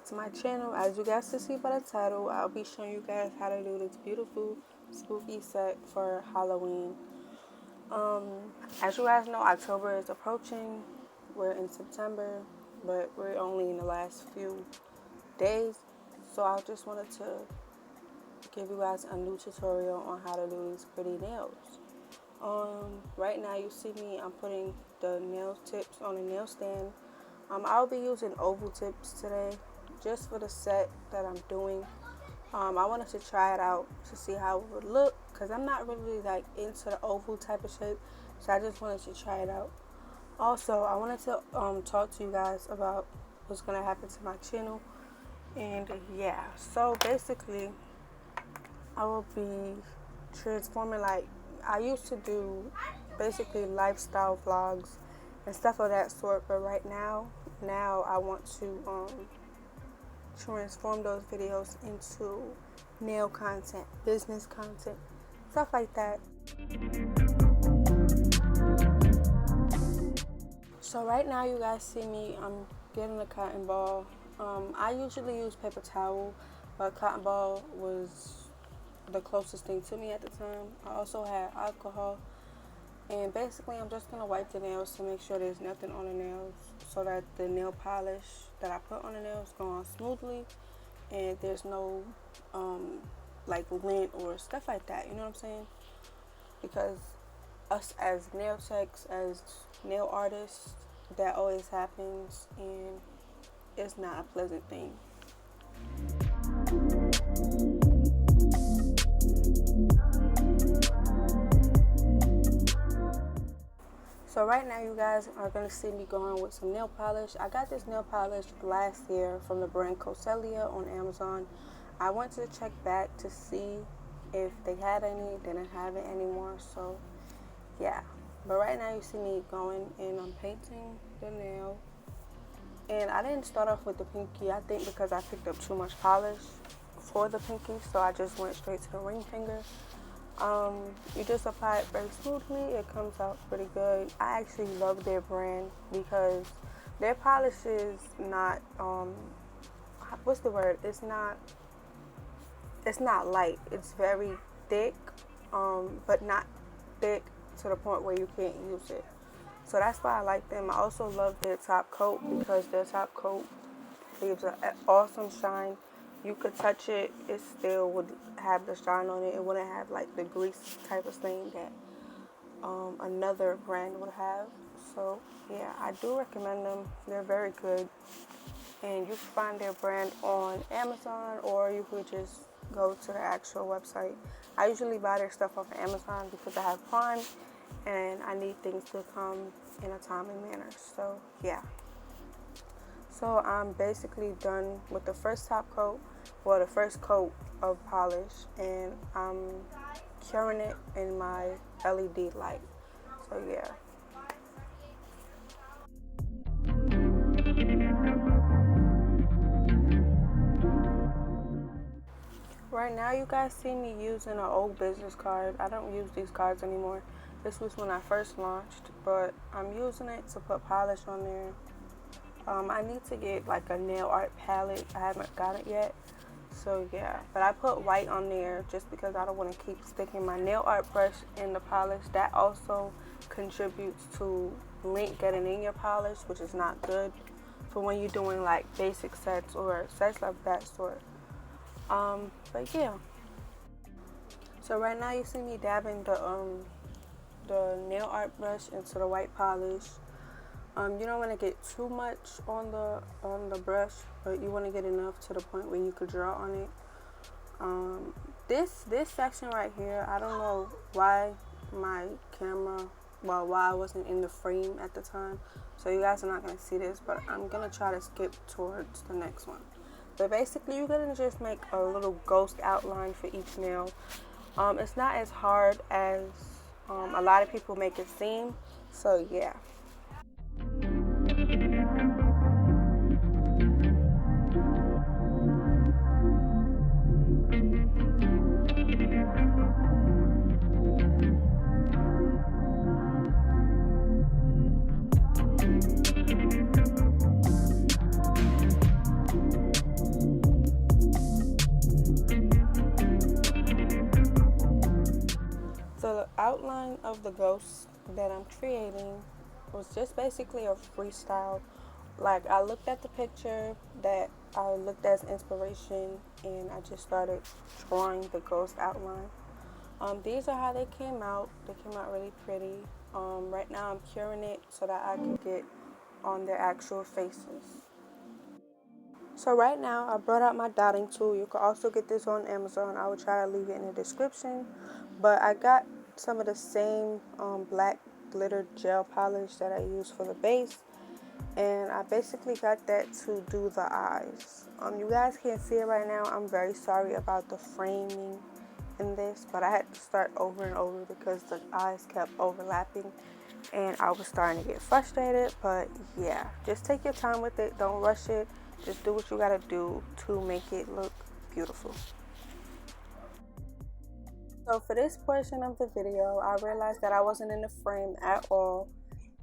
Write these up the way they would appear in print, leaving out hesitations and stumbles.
back to my channel. As you guys can see by the title, I'll be showing you guys how to do this beautiful spooky set for Halloween. As you guys know, October is approaching. We're in September, but we're only in the last few days. So I just wanted to give you guys a new tutorial on how to do these pretty nails. Right now you see me, I'm putting the nail tips on a nail stand. I'll be using oval tips today just for the set that I'm doing. I wanted to try it out to see how it would look because I'm not really like into the oval type of shape, so I just wanted to try it out. Also, I wanted to talk to you guys about what's going to happen to my channel. And yeah, so basically I will be transforming, like I used to do basically lifestyle vlogs and stuff of that sort, but right now I want to transform those videos into nail content, business content, stuff like that. So right now you guys see me, I'm getting a cotton ball. I usually use paper towel, but cotton ball was the closest thing to me at the time. I also had alcohol, and basically I'm just going to wipe the nails to make sure there's nothing on the nails so that the nail polish that I put on the nails go on smoothly and there's no like lint or stuff like that, you know what I'm saying? Because us as nail techs, as nail artists, that always happens and it's not a pleasant thing. So right now you guys are going to see me going with some nail polish. I got this nail polish last year from the brand Coselia on Amazon. I went to check back to see if they had any. They didn't have it anymore, so yeah. But right now you see me going and I'm painting the nail. And I didn't start off with the pinky, I think because I picked up too much polish for the pinky, so I just went straight to the ring finger. You just apply it very smoothly. It comes out pretty good. I actually love their brand because their polish is not what's the word? It's not light. It's very thick, but not thick to the point where you can't use it. So that's why I like them. I also love their top coat because their top coat leaves an awesome shine. You could touch it, it still would have the shine on it. It wouldn't have like the grease type of stain that another brand would have. So yeah, I do recommend them. They're very good. And you can find their brand on Amazon, or you could just go to the actual website. I usually buy their stuff off of Amazon because I have Prime and I need things to come in a timely manner. So yeah. So I'm basically done with the first top coat, well, the first coat of polish, and I'm curing it in my LED light. So yeah. Right now you guys see me using an old business card. I don't use these cards anymore. This was when I first launched, but I'm using it to put polish on there. I need to get like a nail art palette. I haven't got it yet. So yeah, but I put white on there just because I don't want to keep sticking my nail art brush in the polish. That also contributes to lint getting in your polish, which is not good for when you're doing like basic sets or sets of that sort. But yeah. So right now you see me dabbing the nail art brush into the white polish. You don't want to get too much on the brush, but you want to get enough to the point where you could draw on it. This section right here, I don't know why my camera, well, why I wasn't in the frame at the time, so you guys are not going to see this, but I'm going to try to skip towards the next one. But basically you're going to just make a little ghost outline for each nail. It's not as hard as a lot of people make it seem, so yeah. outline of the ghost that I'm creating was just basically a freestyle. Like, I looked at the picture that I looked as inspiration, and I just started drawing the ghost outline. These are how they came out. They came out really pretty. Right now I'm curing it so that I can get on their actual faces. So right now I brought out my dotting tool. You can also get this on Amazon. I will try to leave it in the description. But I got some of the same black glitter gel polish that I use for the base. And I basically got that to do the eyes. You guys can't see it right now. I'm very sorry about the framing in this, but I had to start over and over because the eyes kept overlapping and I was starting to get frustrated. But yeah, just take your time with it. Don't rush it. Just do what you gotta do to make it look beautiful. So for this portion of the video, I realized that I wasn't in the frame at all,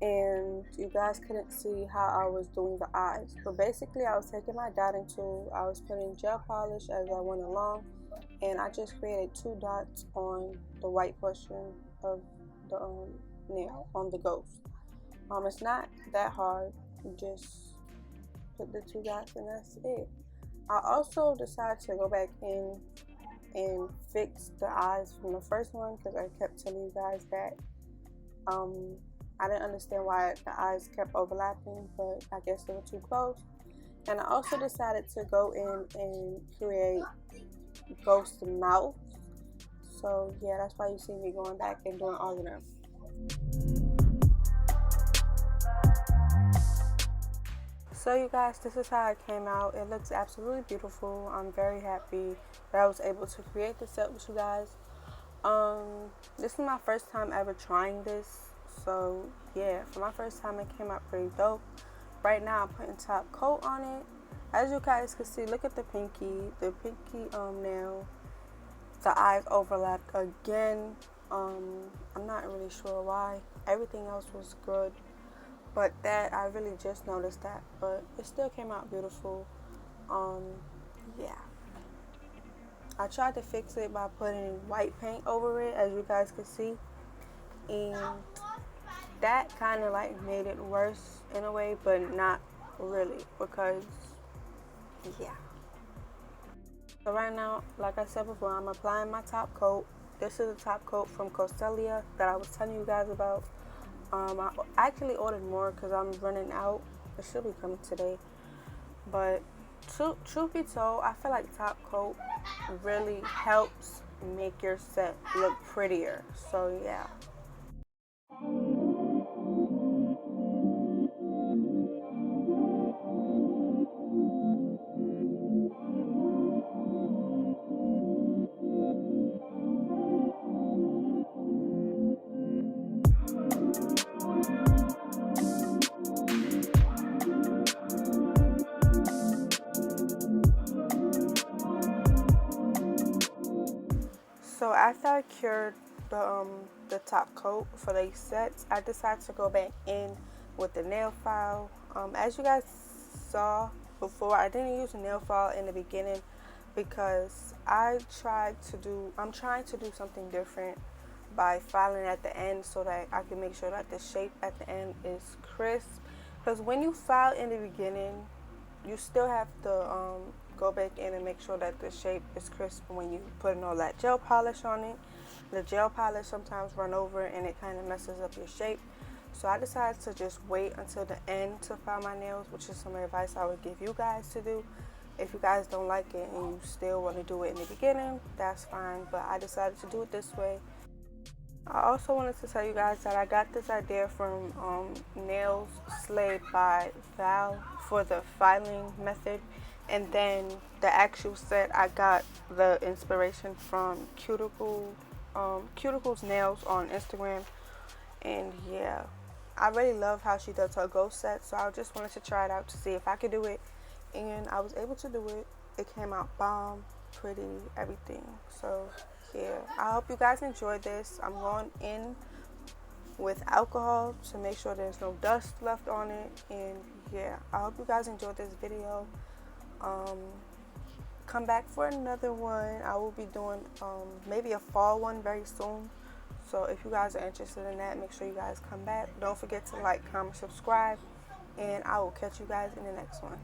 and you guys couldn't see how I was doing the eyes. But basically I was taking my dotting tool, I was putting gel polish as I went along, and I just created 2 dots on the white portion of the nail on the ghost. It's not that hard. You just put the 2 dots and that's it. I also decided to go back in and fix the eyes from the first one because I kept telling you guys that I didn't understand why the eyes kept overlapping, but I guess they were too close. And I also decided to go in and create ghost mouth. So yeah, that's why you see me going back and doing all of them. So you guys, this is how it came out. It looks absolutely beautiful. I'm very happy that I was able to create this set with you guys. This is my first time ever trying this. So yeah, for my first time it came out pretty dope. Right now I'm putting top coat on it. As you guys can see, look at the pinky. The pinky nail. The eyes overlapped again. I'm not really sure why. Everything else was good, but that I really just noticed that. But it still came out beautiful. Yeah. I tried to fix it by putting white paint over it, as you guys can see, and that kind of like made it worse in a way, but not really, because yeah. So right now, like I said before, I'm applying my top coat. This is a top coat from Costelia that I was telling you guys about. I actually ordered more because I'm running out. It should be coming today. But truth be told, I feel like top coat really helps make your set look prettier. So yeah. So after I cured the top coat for these sets, I decided to go back in with the nail file. As you guys saw before, I didn't use a nail file in the beginning because I'm trying to do something different by filing at the end so that I can make sure that the shape at the end is crisp. Because when you file in the beginning, you still have to go back in and make sure that the shape is crisp when you putting all that gel polish on it. The gel polish sometimes run over and it kind of messes up your shape. So I decided to just wait until the end to file my nails, which is some advice I would give you guys to do. If you guys don't like it and you still want to do it in the beginning, that's fine, but I decided to do it this way. I also wanted to tell you guys that I got this idea from Nails Slayed by Val for the filing method, and then the actual set I got the inspiration from Cuticle's Nails on Instagram. And yeah, I really love how she does her ghost set, so I just wanted to try it out to see if I could do it, and I was able to do it. It came out bomb, pretty, everything. So yeah, I hope you guys enjoyed this. I'm going in with alcohol to make sure there's no dust left on it, and yeah, I hope you guys enjoyed this video. Come back for another one. I will be doing maybe a fall one very soon, So if you guys are interested in that, make sure you guys come back. Don't forget to like, comment, subscribe, and I will catch you guys in the next one.